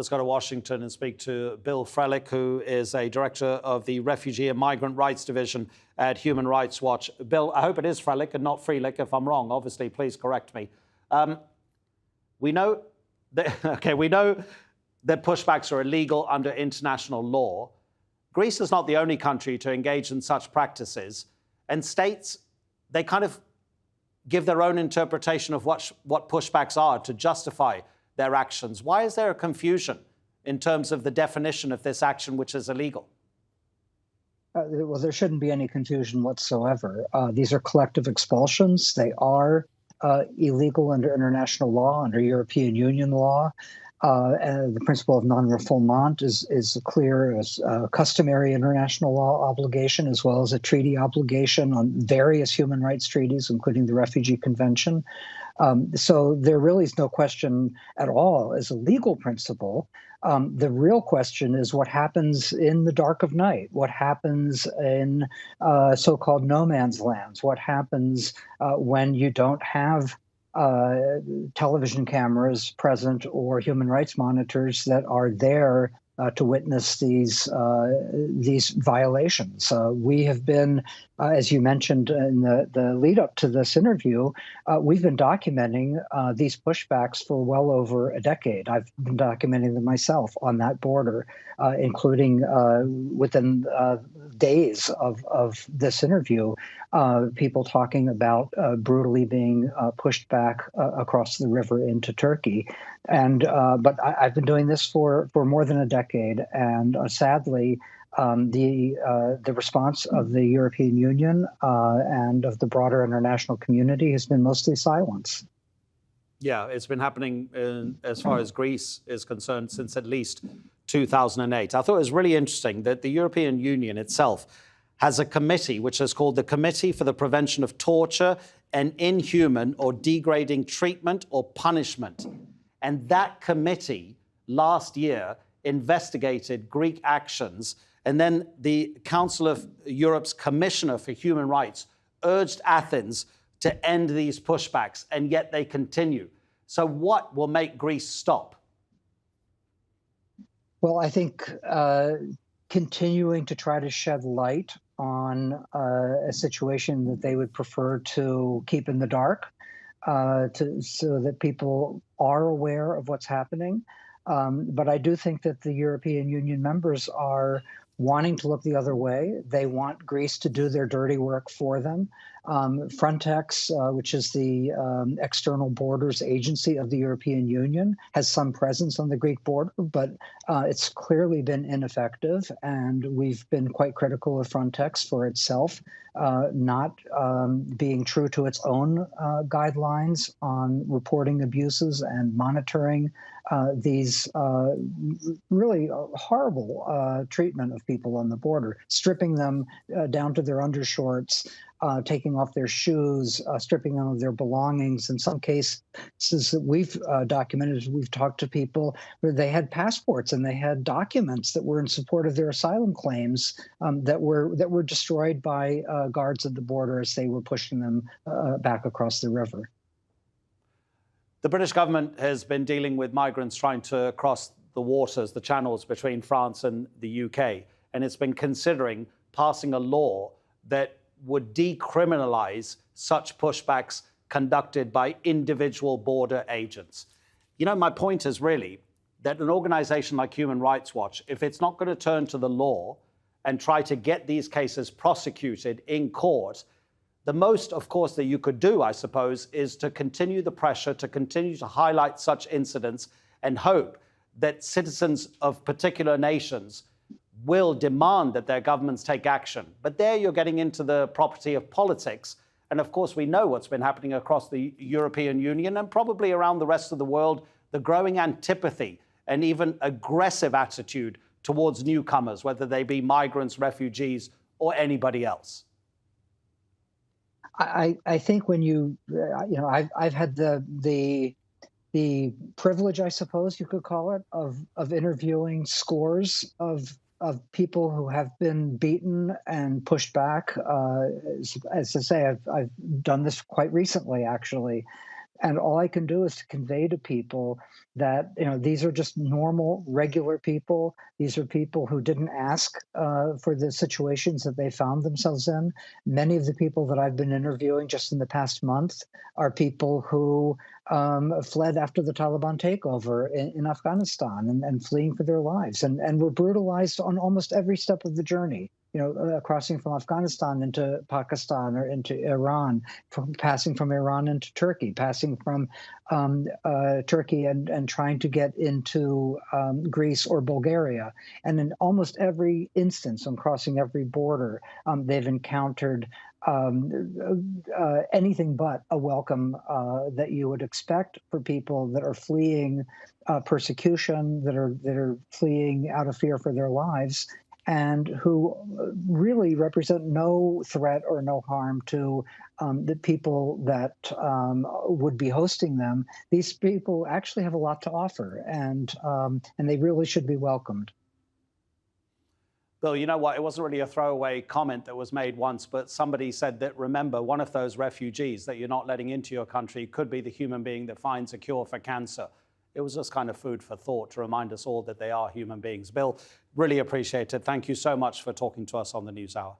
Let's go to Washington and speak to Bill Frelick, who is a director of the Refugee and Migrant Rights Division at Human Rights Watch. Bill, I hope it is Frelick and not Frelick. If I'm wrong, obviously, please correct me. We know that, we know that pushbacks are illegal under international law. Greece is not the only country to engage in such practices, and states, they kind of give their own interpretation of what pushbacks are to justify their actions. Why is there a confusion in terms of the definition of this action, which is illegal? Well, there shouldn't be any confusion whatsoever. These are collective expulsions. They are illegal under international law, under European Union law. And the principle of non-refoulement is clear as a customary international law obligation, as well as a treaty obligation on various human rights treaties, including the Refugee Convention. So there really is no question at all as a legal principle. The real question is what happens in the dark of night, what happens in so-called no man's lands, what happens when you don't have television cameras present or human rights monitors that are there to witness these violations. We have been, as you mentioned in the lead up to this interview, we've been documenting these pushbacks for well over a decade. I've been documenting them myself on that border, including within days of this interview, people talking about brutally being pushed back across the river into Turkey. And but I've been doing this for more than a decade, and sadly, the response of the European Union and of the broader international community has been mostly silence. Yeah, it's been happening as far as Greece is concerned since at least 2008. I thought it was really interesting that the European Union itself has a committee which is called the Committee for the Prevention of Torture and Inhuman or Degrading Treatment or Punishment. And that committee last year investigated Greek actions, and then the Council of Europe's Commissioner for Human Rights urged Athens to end these pushbacks, and yet they continue. So what will make Greece stop? Well, I think continuing to try to shed light on a situation that they would prefer to keep in the dark, so that people are aware of what's happening. But I do think that the European Union members are wanting to look the other way. They want Greece to do their dirty work for them. Frontex, which is the external borders agency of the European Union, has some presence on the Greek border, but it's clearly been ineffective. And we've been quite critical of Frontex for itself not being true to its own guidelines on reporting abuses and monitoring these really horrible treatment of people on the border, stripping them down to their undershorts, taking off their shoes, stripping them of their belongings. In some cases that we've documented, we've talked to people where they had passports and they had documents that were in support of their asylum claims that were destroyed by guards at the border as they were pushing them back across the river. The British government has been dealing with migrants trying to cross the waters, the channels between France and the UK, and it's been considering passing a law that would decriminalize such pushbacks conducted by individual border agents. You know, my point is really that an organization like Human Rights Watch, if it's not going to turn to the law and try to get these cases prosecuted in court, the most, of course, that you could do, I suppose, is to continue the pressure, to continue to highlight such incidents and hope that citizens of particular nations will demand that their governments take action. But there you're getting into the property of politics. And of course, we know what's been happening across the European Union and probably around the rest of the world, the growing antipathy and even aggressive attitude towards newcomers, whether they be migrants, refugees, or anybody else. I think when I've had the privilege, I suppose you could call it, of interviewing scores of people who have been beaten and pushed back. As I say, I've done this quite recently, actually. And all I can do is to convey to people that, these are just normal, regular people. These are people who didn't ask for the situations that they found themselves in. Many of the people that I've been interviewing just in the past month are people who fled after the Taliban takeover in Afghanistan and fleeing for their lives and were brutalized on almost every step of the journey. Crossing from Afghanistan into Pakistan or into Iran, passing from Iran into Turkey, passing from Turkey and trying to get into Greece or Bulgaria. And in almost every instance, on crossing every border, they've encountered anything but a welcome that you would expect for people that are fleeing persecution, that are fleeing out of fear for their lives, and who really represent no threat or no harm to the people that would be hosting them. These people actually have a lot to offer, and they really should be welcomed. Bill, you know what? It wasn't really a throwaway comment that was made once, but somebody said that, remember, one of those refugees that you're not letting into your country could be the human being that finds a cure for cancer. It was just kind of food for thought to remind us all that they are human beings. Bill, really appreciate it. Thank you so much for talking to us on the NewsHour.